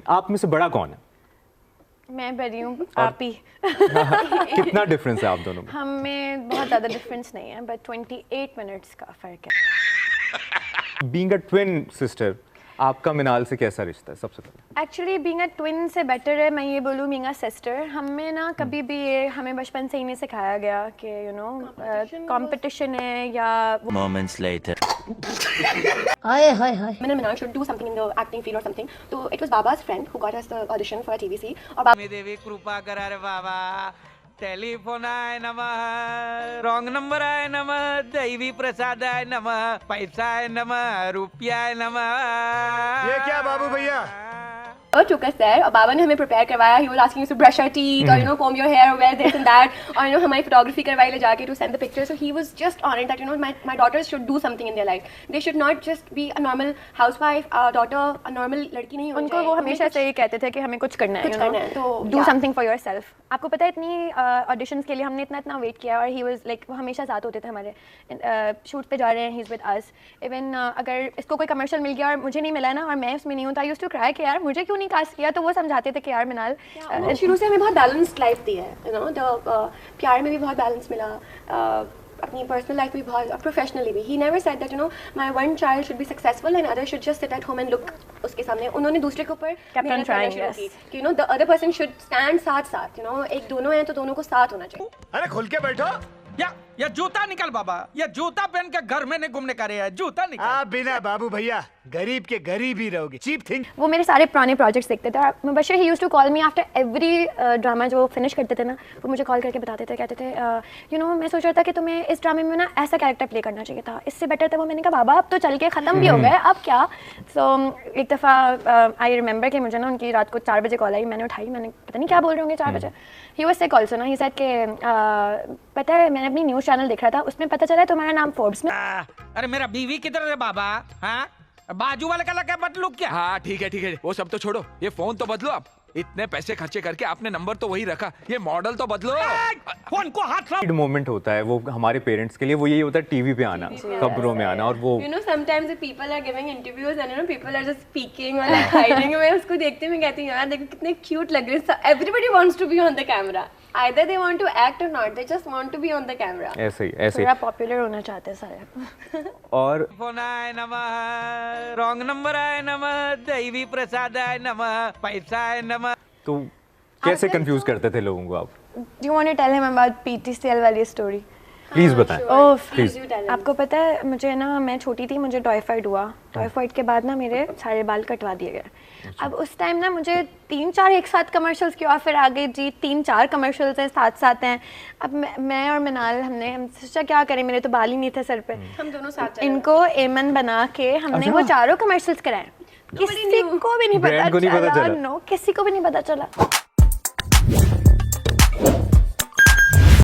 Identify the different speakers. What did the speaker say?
Speaker 1: आप में से बड़ा कौन है?
Speaker 2: मैं बड़ी हूँ, आप ही।
Speaker 1: कितना डिफरेंस है आप दोनों में?
Speaker 2: हम में बहुत ज़्यादा डिफरेंस नहीं है, बट 28 मिनट्स का फ़र्क है।
Speaker 1: बीइंग अ ट्विन सिस्टर, आपका मिनाल से कैसा रिश्ता है सबसे पहले?
Speaker 2: एक्चुअली बीइंग अ ट्विन से बेटर है मैं ये बोलूँ बीइंग अ सिस्टर। हमें ना कभी भी ये हमें बचपन से ही नहीं सिखाया गया कि यू नो कंपटीशन है या
Speaker 3: Moments later.
Speaker 4: Hi hi hi
Speaker 5: Min and Minal should do something in the acting field or something. So it was Baba's friend who got us the audition for a TVC. और Baba
Speaker 6: देवी कृपा करा रे बाबा, telephone आय नमः, wrong number I नमः, दैवी प्रसाद आय नमः, पैसा आय नमः, रुपया आय नमः।
Speaker 7: ये क्या बाबू भैया?
Speaker 5: took us there और बाबा ने हमें prepare करवाया. He was asking us to brush our teeth or you know comb your hair or wear this and that और you know हमारी photography करवाई ले जाके to send the pictures. So he was just on it that you know my daughters should do something in their life. They should not just be a normal housewife, a daughter, a normal लड़की नहीं होनी
Speaker 2: उनको
Speaker 5: चाहिए.
Speaker 2: वो हमेशा से ही कहते थे कि हमें कुछ करना है,
Speaker 5: कुछ
Speaker 2: you know,
Speaker 5: करना है, तो
Speaker 2: do
Speaker 5: yeah.
Speaker 2: something for yourself. आपको पता है इतनी ऑडिशंस के लिए हमने इतना वेट किया और ही वाज लाइक वो हमेशा साथ होते थे हमारे शूट पे जा रहे हैं, he is with us. Even अगर इसको कोई कमर्शियल मिल गया और मुझे नहीं मिला ना और मैं उसमें नहीं हूँ तो आई यूज्ड टू क्राई कि यार मुझे क्यों नहीं कास्ट किया. तो वो समझाते थे कि यार मिनाल
Speaker 5: शुरू से हमें बहुत बैलेंस्ड लाइफ दी है. You know the प्यार में भी बहुत बैलेंस मिला. अपनी पर्सनल लाइफ में भी बहुत, प्रोफेशनली भी. He never said that you know my one child should be successful and other should just sit at home and look उसके सामने. उन्होंने दूसरे के ऊपर मेहनत करना शुरू की कि you know the other person should stand साथ. यू नो एक दोनों हैं तो दोनों को साथ होना चाहिए.
Speaker 7: अरे खुल के बैठो.
Speaker 6: या जूता निकल बाबा, या जूता पहन के घर में नहीं घूमने का रे है, जूता निकल.
Speaker 7: आप बिना बाबू भैया गरीब के गरीब ही रहोगे. Cheap thing.
Speaker 2: वो मेरे सारे पुराने प्रोजेक्ट्स देखते थे और मुबशिर ही used to call me after every drama जो फिनिश करते थे ना. वो मुझे कॉल करके बताते थे, कहते थे यू नो मैं सोच रहा था कि तुम्हें इस ड्रामे में ना ऐसा कैरेक्टर प्ले करना चाहिए था, इससे बेटर था वो. मैंने कहा बाबा अब तो चल के ख़त्म भी हो गए, अब क्या. सो एक दफ़ा आई रिमेंबर कि मुझे ना उनकी रात को 4 बजे कॉल आई. मैंने उठाई, मैंने पता नहीं क्या बोल रहे होंगे 4 बजे. ही वाज सिक आल्सो ना. ही सेड कि पता है मैंने अपनी न्यूज़ चैनल देख रहा था, उसमें पता चला है तुम्हारा नाम फोर्ब्स में.
Speaker 6: अरे मेरा बीवी किधर है बाबा? हाँ, बाजू वाले का लगा बदलू क्या?
Speaker 8: हाँ ठीक है वो सब तो छोड़ो, ये फोन तो बदलो. आप इतने पैसे खर्चे करके आपने नंबर तो वही रखा, ये मॉडल तो बदलो.
Speaker 6: फोन को हाथ ला.
Speaker 1: मोमेंट होता है वो हमारे पेरेंट्स के लिए, वो यही होता है टीवी पे आना, खबरों में आना. और वो
Speaker 5: You know, sometimes if people are giving interviews and you know people are just speaking or like hiding, मैं उसको देखते मैं कहती हूँ यार देखो कितने cute लग रहे हैं. Everybody wants to be on the camera. Either they want to act or not. They just want to be on the camera.
Speaker 1: ऐसे ही
Speaker 2: थोड़ा पॉपुलर होना चाहते हैं सारे.
Speaker 1: और
Speaker 6: फोन आय नमः, रॉन्ग नंबर आय नमः, दैवी प्रसाद आय नमः, पैसा आय नमः.
Speaker 1: तो कैसे कंफ्यूज करते थे लोगों को आप?
Speaker 2: Do you want to tell him about PTCL वाली स्टोरी?
Speaker 1: प्लीज बताएं.
Speaker 2: ओह
Speaker 1: Please.
Speaker 2: आपको पता है मुझे ना, मैं छोटी थी, मुझे टाइफाइड हुआ. टाइफाइड के बाद ना मेरे सारे बाल कटवा दिए गए. अब उस टाइम ना मुझे 3-4 एक साथ कमर्शियल्स की ऑफर आ गई जी. 3-4 कमर्शियल्स हैं साथ हैं. अब मैं और मिनाल हम सोचा क्या करें, मेरे तो बाल ही नहीं थे सर पे.
Speaker 5: हम दोनों साथ
Speaker 2: इनको एमन बना के हमने वो चारों कमर्शियल्स कराए. किसी को भी नहीं पता चला. नो, किसी को भी नहीं पता चला.